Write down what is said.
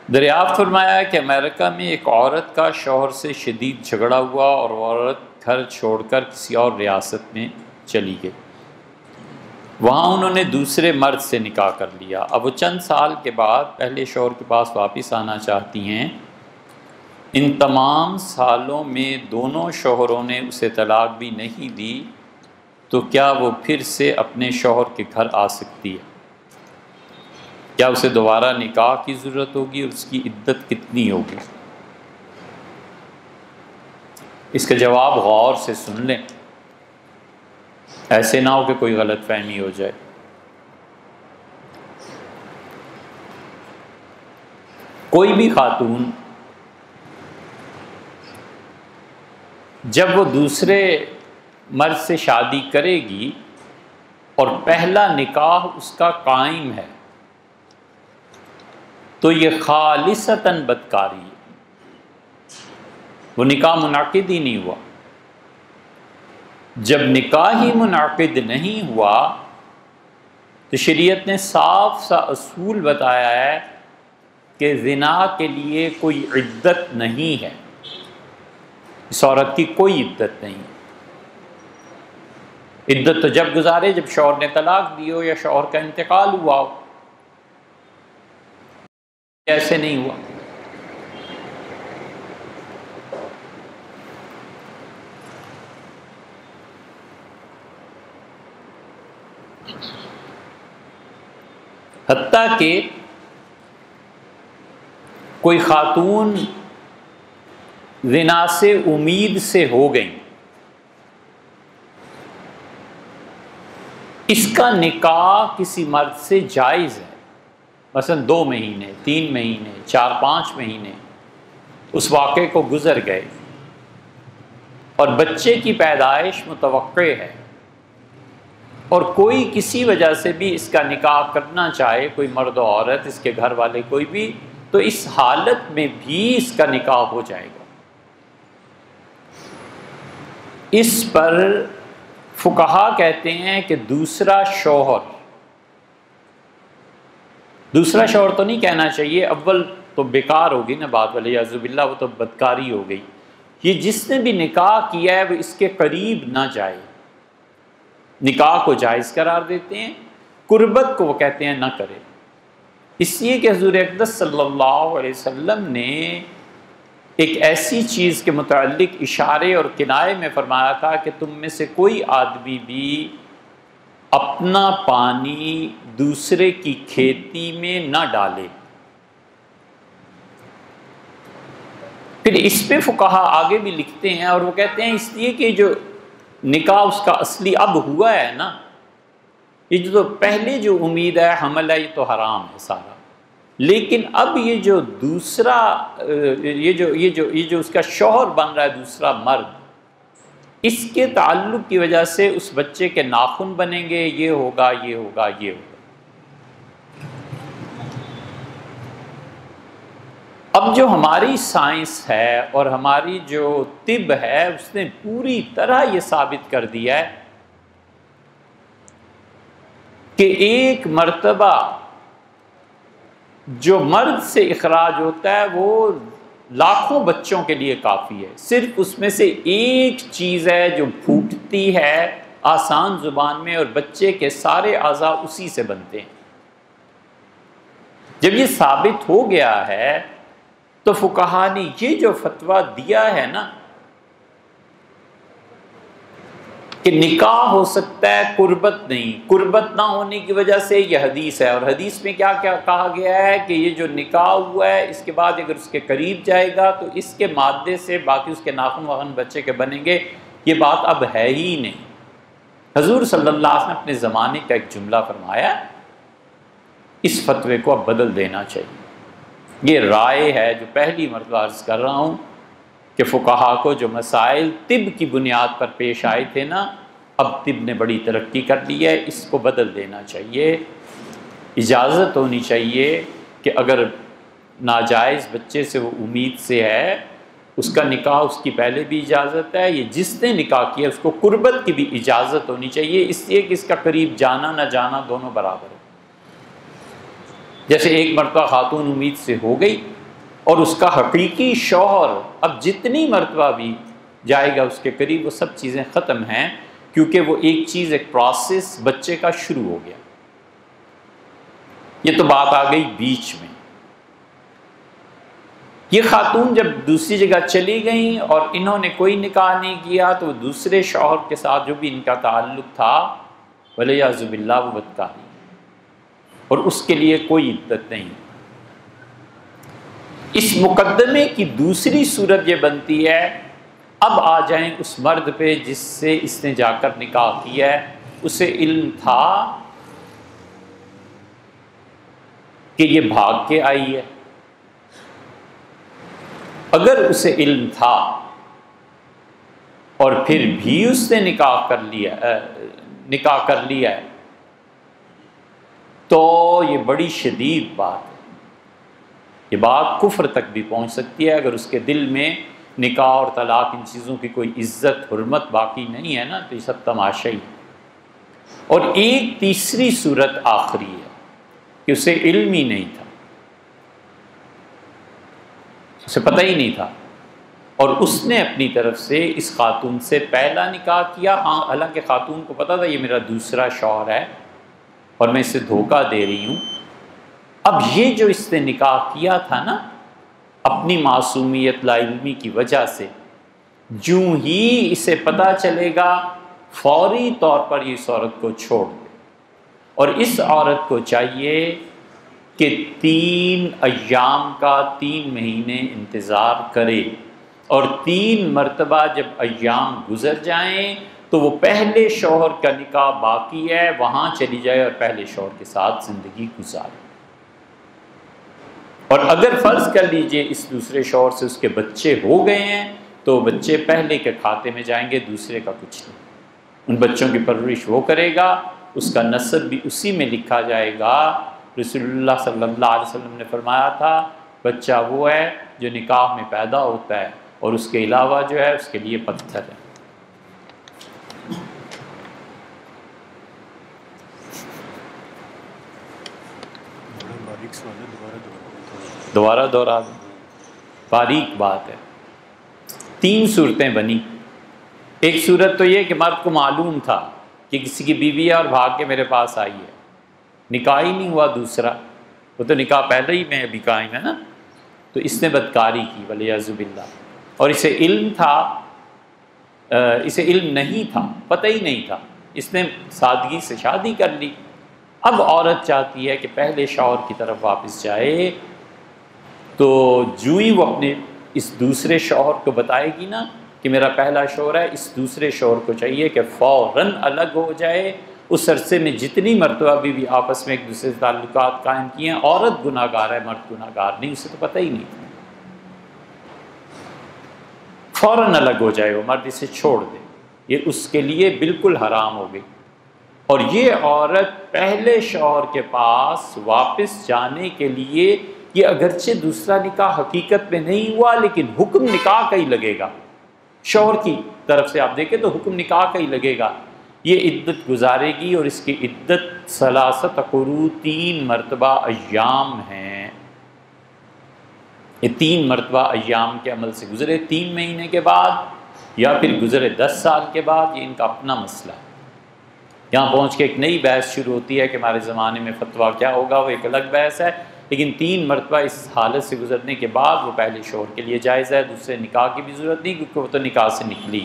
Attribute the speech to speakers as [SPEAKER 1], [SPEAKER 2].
[SPEAKER 1] دریافت فرمایا کہ امریکہ میں ایک عورت کا شوہر سے شدید جھگڑا ہوا اور وہ عورت گھر چھوڑ کر کسی اور ریاست میں چلی گئی۔ وہاں انہوں نے دوسرے مرد سے نکاح کر لیا۔ اب وہ چند سال کے بعد پہلے شوہر کے پاس واپس آنا چاہتی ہیں۔ ان تمام سالوں میں دونوں شوہروں نے اسے طلاق بھی نہیں دی، تو کیا وہ پھر سے اپنے شوہر کے گھر آ سکتی ہے؟ کیا اسے دوبارہ نکاح کی ضرورت ہوگی اور اس کی عدت کتنی ہوگی؟ اس کا جواب غور سے سن لیں، ایسے نہ ہو کہ کوئی غلط فہمی ہو جائے۔ کوئی بھی خاتون جب وہ دوسرے مرد سے شادی کرے گی اور پہلا نکاح اس کا قائم ہے تو یہ خالصتاً بدکاری ہے، وہ نکاح منعقد ہی نہیں ہوا۔ جب نکاح ہی منعقد نہیں ہوا تو شریعت نے صاف سا اصول بتایا ہے کہ زنا کے لیے کوئی عدت نہیں ہے، اس عورت کی کوئی عدت نہیں۔ عدت تو جب گزارے جب شوہر نے طلاق دی ہو یا شوہر کا انتقال ہوا ہو، ایسے نہیں ہوا۔ حتیٰ کہ کوئی خاتون زنا سے امید سے ہو گئی، اس کا نکاح کسی مرد سے جائز ہے، مثلا 2 مہینے 3 مہینے 4-5 مہینے اس واقعے کو گزر گئے اور بچے کی پیدائش متوقع ہے اور کوئی کسی وجہ سے بھی اس کا نکاح کرنا چاہے، کوئی مرد و عورت، اس کے گھر والے کوئی بھی، تو اس حالت میں بھی اس کا نکاح ہو جائے گا۔ اس پر فقہا کہتے ہیں کہ دوسرا شوہر تو نہیں کہنا چاہیے، اول تو بیکار ہوگی نا بات، والیعاذ باللہ وہ تو بدکاری ہو گئی۔ یہ جس نے بھی نکاح کیا ہے وہ اس کے قریب نہ جائے، نکاح کو جائز قرار دیتے ہیں، قربت کو وہ کہتے ہیں نہ کرے۔ اس لیے کہ حضور اقدس صلی اللہ علیہ وسلم نے ایک ایسی چیز کے متعلق اشارے اور کنایے میں فرمایا تھا کہ تم میں سے کوئی آدمی بھی اپنا پانی دوسرے کی کھیتی میں نہ ڈالے۔ پھر اس پہ فقہا آگے بھی لکھتے ہیں اور وہ کہتے ہیں اس لیے کہ جو نکاح اس کا اصلی اب ہوا ہے نا، یہ جو پہلے جو امید ہے حمل ہے یہ تو حرام ہے سارا، لیکن اب یہ جو دوسرا یہ جو اس کا شوہر بن رہا ہے دوسرا مرد، اس کے تعلق کی وجہ سے اس بچے کے ناخن بنیں گے، یہ ہوگا یہ ہوگا یہ ہوگا۔ اب جو ہماری سائنس ہے اور ہماری جو طب ہے اس نے پوری طرح یہ ثابت کر دیا ہے کہ ایک مرتبہ جو مرد سے اخراج ہوتا ہے وہ لاکھوں بچوں کے لیے کافی ہے، صرف اس میں سے ایک چیز ہے جو پھوٹتی ہے آسان زبان میں اور بچے کے سارے اعضاء اسی سے بنتے ہیں۔ جب یہ ثابت ہو گیا ہے تو فقہا نے یہ جو فتویٰ دیا ہے نا کہ نکاح ہو سکتا ہے قربت نہیں، قربت نہ ہونے کی وجہ سے یہ حدیث ہے، اور حدیث میں کیا کیا کہا گیا ہے کہ یہ جو نکاح ہوا ہے اس کے بعد اگر اس کے قریب جائے گا تو اس کے مادے سے باقی اس کے ناخن واخن بچے کے بنیں گے، یہ بات اب ہے ہی نہیں۔ حضور صلی اللہ علیہ وسلم نے اپنے زمانے کا ایک جملہ فرمایا، اس فتوے کو اب بدل دینا چاہیے۔ یہ رائے ہے جو پہلی مرتبہ عرض کر رہا ہوں کہ فقہا کو جو مسائل طب کی بنیاد پر پیش آئے تھے نا، اب طب نے بڑی ترقی کر لی ہے، اس کو بدل دینا چاہیے۔ اجازت ہونی چاہیے کہ اگر ناجائز بچے سے وہ امید سے ہے، اس کا نکاح اس کی پہلے بھی اجازت ہے، یہ جس نے نکاح کیا اس کو قربت کی بھی اجازت ہونی چاہیے، اس لیے کہ اس کا قریب جانا نہ جانا دونوں برابر ہے۔ جیسے ایک مرتبہ خاتون امید سے ہو گئی اور اس کا حقیقی شوہر اب جتنی مرتبہ بھی جائے گا اس کے قریب، وہ سب چیزیں ختم ہیں، کیونکہ وہ ایک چیز، ایک پروسیس بچے کا شروع ہو گیا۔ یہ تو بات آ گئی بیچ میں۔ یہ خاتون جب دوسری جگہ چلی گئیں اور انہوں نے کوئی نکاح نہیں کیا تو دوسرے شوہر کے ساتھ جو بھی ان کا تعلق تھا ولیعوذ باللہ وہ بدکاری، اور اس کے لیے کوئی عدت نہیں۔ اس مقدمے کی دوسری صورت یہ بنتی ہے، اب آ جائیں اس مرد پہ جس سے اس نے جا کر نکاح کیا ہے، اسے علم تھا کہ یہ بھاگ کے آئی ہے۔ اگر اسے علم تھا اور پھر بھی اس نے نکاح کر لیا ہے تو یہ بڑی شدید بات ہے۔ یہ بات کفر تک بھی پہنچ سکتی ہے اگر اس کے دل میں نکاح اور طلاق ان چیزوں کی کوئی عزت حرمت باقی نہیں ہے نا، تو یہ سب تماشا ہی۔ اور ایک تیسری صورت آخری ہے کہ اسے علم ہی نہیں تھا، اسے پتہ ہی نہیں تھا، اور اس نے اپنی طرف سے اس خاتون سے پہلا نکاح کیا۔ ہاں، حالانکہ خاتون کو پتہ تھا یہ میرا دوسرا شوہر ہے اور میں اسے دھوکہ دے رہی ہوں۔ اب یہ جو اس نے نکاح کیا تھا نا اپنی معصومیت لا علمی کی وجہ سے، جوں ہی اسے پتہ چلے گا فوری طور پر یہ اس عورت کو چھوڑ دے، اور اس عورت کو چاہیے کہ 3 ایام کا 3 مہینے انتظار کرے، اور 3 مرتبہ جب ایام گزر جائیں تو وہ پہلے شوہر کا نکاح باقی ہے وہاں چلی جائے اور پہلے شوہر کے ساتھ زندگی گزارے۔ اور اگر فرض کر لیجئے اس دوسرے شوہر سے اس کے بچے ہو گئے ہیں تو بچے پہلے کے کھاتے میں جائیں گے، دوسرے کا کچھ نہیں۔ ان بچوں کی پرورش وہ کرے گا، اس کا نسب بھی اسی میں لکھا جائے گا۔ رسول اللہ صلی اللہ علیہ وسلم نے فرمایا تھا بچہ وہ ہے جو نکاح میں پیدا ہوتا ہے، اور اس کے علاوہ جو ہے اس کے لیے پتھر ہے۔ دوبارہ دہرا دیں، باریک بات ہے۔ 3 صورتیں بنی۔ ایک صورت تو یہ کہ مرد کو معلوم تھا کہ کسی کی بیوی ہے اور بھاگ کے میرے پاس آئی ہے، نکاح ہی نہیں ہوا دوسرا، وہ تو نکاح پہلے ہی میں ابھی قائم ہے نا، تو اس نے بدکاری کی ولیعوذ باللہ، اور اسے علم تھا، اسے علم نہیں تھا، پتہ ہی نہیں تھا، اس نے سادگی سے شادی کر لی۔ اب عورت چاہتی ہے کہ پہلے شوہر کی طرف واپس جائے، تو جو ہی وہ اپنے اس دوسرے شوہر کو بتائے گی نا کہ میرا پہلا شوہر ہے، اس دوسرے شوہر کو چاہیے کہ فوراً الگ ہو جائے۔ اس عرصے میں جتنی مرتبہ بھی آپس میں ایک دوسرے سے تعلقات قائم کیے ہیں، عورت گناہ گار ہے، مرد گناہ گار نہیں، اسے تو پتہ ہی نہیں تھا، فوراً الگ ہو جائے، وہ مرد اسے چھوڑ دے، یہ اس کے لیے بالکل حرام ہو گئی۔ اور یہ عورت پہلے شوہر کے پاس واپس جانے کے لیے، یہ اگرچہ دوسرا نکاح حقیقت میں نہیں ہوا لیکن حکم نکاح کا ہی لگے گا، شوہر کی طرف سے آپ دیکھیں تو حکم نکاح کا ہی لگے گا، یہ عدت گزارے گی، اور اس کی عدت 3 قروء 3 مرتبہ ایام ہیں۔ یہ 3 مرتبہ ایام کے عمل سے گزرے 3 مہینے کے بعد یا پھر گزرے 10 سال کے بعد، یہ ان کا اپنا مسئلہ ہے۔ یہاں پہنچ کے ایک نئی بحث شروع ہوتی ہے کہ ہمارے زمانے میں فتویٰ کیا ہوگا، وہ ایک الگ بحث ہے، لیکن 3 مرتبہ اس حالت سے گزرنے کے بعد وہ پہلے شوہر کے لیے جائز ہے، دوسرے نکاح کی بھی ضرورت نہیں کیونکہ وہ تو نکاح سے نکلی۔